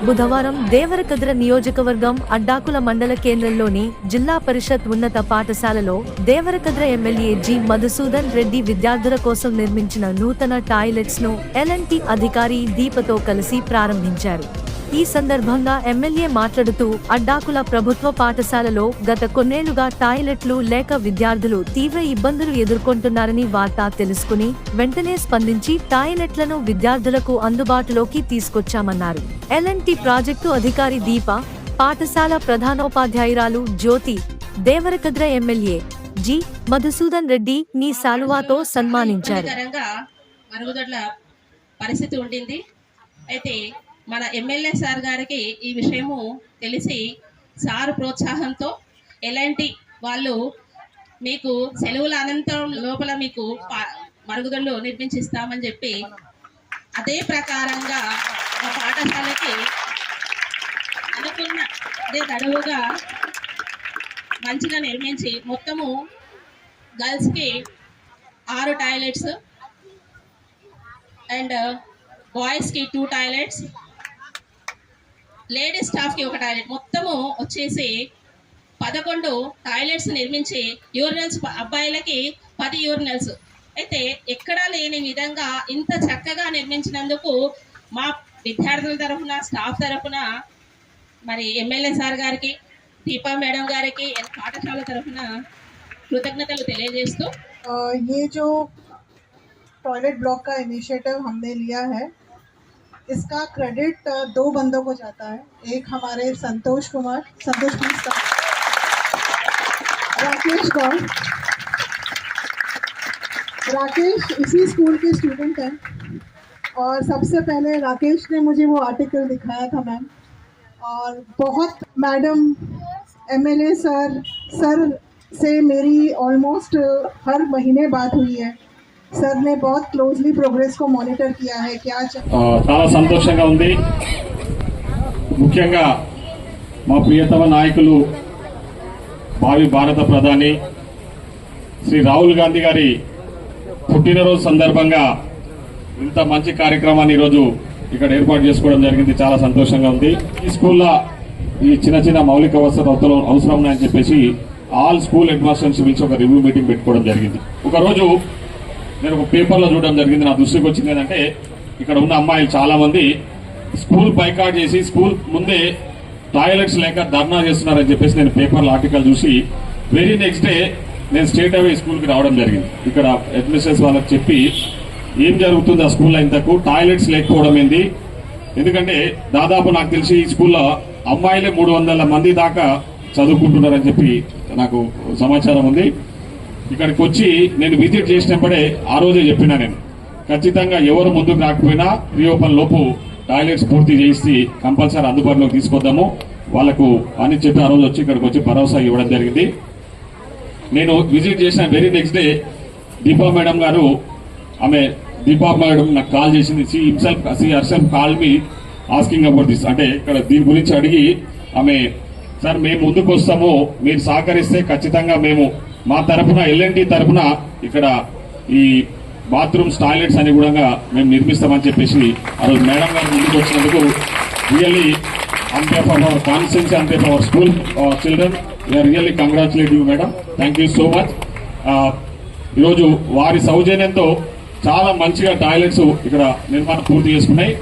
బుధవారం దేవరకద్ర నియోజకవర్గం అడ్డాకుల మండల కేంద్రంలోని జిల్లా పరిషత్ ఉన్నత పాఠశాలలో దేవరకద్ర ఎమ్మెల్యే జి మధుసూదన్ రెడ్డి విద్యార్థుల కోసం నిర్మించిన నూతన టాయిలెట్స్ ను ఎల్ఎన్టీ అధికారి దీపతో కలిసి ప్రారంభించారు. ఈ సందర్భంగా ఎమ్మెల్యే మాట్లాడుతూ అడ్డాకుల ప్రభుత్వ పాఠశాలలో గత కొన్నేళ్లుగా టాయిలెట్లు లేక విద్యార్థులు తీవ్ర ఇబ్బందులు ఎదుర్కొంటున్నారని వార్త తెలుసుకుని వెంటనే స్పందించి టాయిలెట్లను విద్యార్థులకు అందుబాటులోకి తీసుకొచ్చామన్నారు. ఎల్ఎన్టీ ప్రాజెక్టు అధికారి దీప, పాఠశాల ప్రధానోపాధ్యాయురాలు జ్యోతి, దేవరకద్ర ఎమ్మెల్యే జి మధుసూదన్ రెడ్డి నీ శాలువాతో సన్మానించారు. పరిస్థితి ఉండింది. అయితే మన ఎమ్మెల్యే సార్ గారికి ఈ విషయము తెలిసి సార్ ప్రోత్సాహంతో ఎలాంటి వాళ్ళు మీకు సెలవుల అనంతరం లోపల మీకు మరుగుదొడ్లు నిర్మించిస్తామని చెప్పి అదే ప్రకారంగా మా పాఠశాలకి అనుకున్న అదే తడవుగా మంచిగా నిర్మించి మొత్తము గర్ల్స్కి 6 టాయిలెట్స్ అండ్ బాయ్స్కి 2 టాయిలెట్స్, లేడీస్ స్టాఫ్కి 1 టాయిలెట్, మొత్తము వచ్చేసి 11 టాయిలెట్స్ నిర్మించి యూరినల్స్ అబ్బాయిలకి 10 యూరినల్స్ అయితే ఎక్కడా లేని విధంగా ఇంత చక్కగా నిర్మించినందుకు మా విద్యార్థుల తరఫున స్టాఫ్ తరఫున మరి ఎమ్మెల్యే సార్ గారికి, దీపా మేడం గారికి పాఠశాల తరఫున కృతజ్ఞతలు తెలియజేస్తూ ये जो टॉयलेट ब्लॉक का इनिशिएटिव हमने लिया है इसका क्रेडिट 2 बंदों को जाता है. एक हमारे संतोष प्लीज, राकेश इसी स्कूल के स्टूडेंट हैं और सबसे पहले राकेश ने मुझे वो आर्टिकल दिखाया था मैम, और बहुत मैडम, एमएलए सर से मेरी ऑलमोस्ट हर महीने बात हुई है. सर ने बहुत क्लोजली प्रोग्रेस को मॉनिटर किया है. क्या చాలా సంతోషంగా ఉంది. ముఖ్యంగా మా ప్రియతమ నాయకులు భావి భారత ప్రధాని శ్రీ రాహుల్ గాంధీ గారి పుట్టినరోజు సందర్భంగా ఇంత మంచి కార్యక్రమాన్ని ఈరోజు ఇక్కడ ఏర్పాటు చేసుకోవడం జరిగింది. చాలా సంతోషంగా ఉంది. ఈ స్కూల్లో ఈ చిన్న చిన్న మౌలిక వసతులు అవసరం ఉన్నాయని చెప్పేసి ఆల్ స్కూల్ హెడ్ మాస్టర్స్ పిలిచి ఒక రివ్యూ మీటింగ్ పెట్టుకోవడం జరిగింది. ఒకరోజు నేను ఒక పేపర్లో చూడడం జరిగింది. నా దృష్టికి వచ్చింది ఏంటంటే ఇక్కడ ఉన్న అమ్మాయిలు చాలా మంది స్కూల్ బైకాట్ చేసి స్కూల్ ముందే టాయిలెట్స్ లేక ధర్నా చేస్తున్నారని చెప్పేసి నేను పేపర్లో ఆర్టికల్ చూసి వెరీ నెక్స్ట్ డే నేను స్టేట్ అవే స్కూల్కి రావడం జరిగింది. ఇక్కడ అడ్మినిస్ట్రేషన్ వాళ్ళకి చెప్పి ఏం జరుగుతుంది ఆ స్కూల్లో ఇంతకు టాయిలెట్స్ లేకపోవడం ఏంది, ఎందుకంటే దాదాపు నాకు తెలిసి ఈ స్కూల్లో అమ్మాయిలే 300 మంది దాకా చదువుకుంటున్నారని చెప్పి నాకు సమాచారం ఉంది. ఇక్కడికి వచ్చి నేను విజిట్ చేసినప్పుడే ఆ రోజే చెప్పినా, నేను ఖచ్చితంగా ఎవరు ముందుకు రాకపోయినా రీఓపెన్ లోపు టాయిలెట్స్ పూర్తి చేసి కంపల్సరీ అందుబాటులోకి తీసుకొద్దాము వాళ్ళకు అని చెప్పి ఆ రోజు వచ్చి ఇక్కడికి వచ్చి భరోసా ఇవ్వడం జరిగింది. నేను విజిట్ చేసిన very next day Deepa madam గారు, ఆమె దీపా మేడం నాకు కాల్ చేసింది. She herself call me asking about this, అంటే ఇక్కడ దీని గురించి అడిగి ఆమె, సార్ మేము ముందుకు వస్తాము, మీరు సహకరిస్తే ఖచ్చితంగా మేము మా తరఫున ఎల్ఎన్టీ తరఫున ఇక్కడ ఈ బాత్రూమ్స్ టాయిలెట్స్ అని కూడా మేము నిర్మిస్తామని చెప్పేసి ఆ రోజు మేడం గారు ముందుకు వచ్చినందుకు really on behalf of our constituency, on behalf our school children, we are really congratulate you madam. Thank you so much. ఈరోజు వారి సౌజన్యంతో చాలా మంచిగా టాయిలెట్స్ ఇక్కడ నిర్మాణం పూర్తి చేసుకున్నాయి.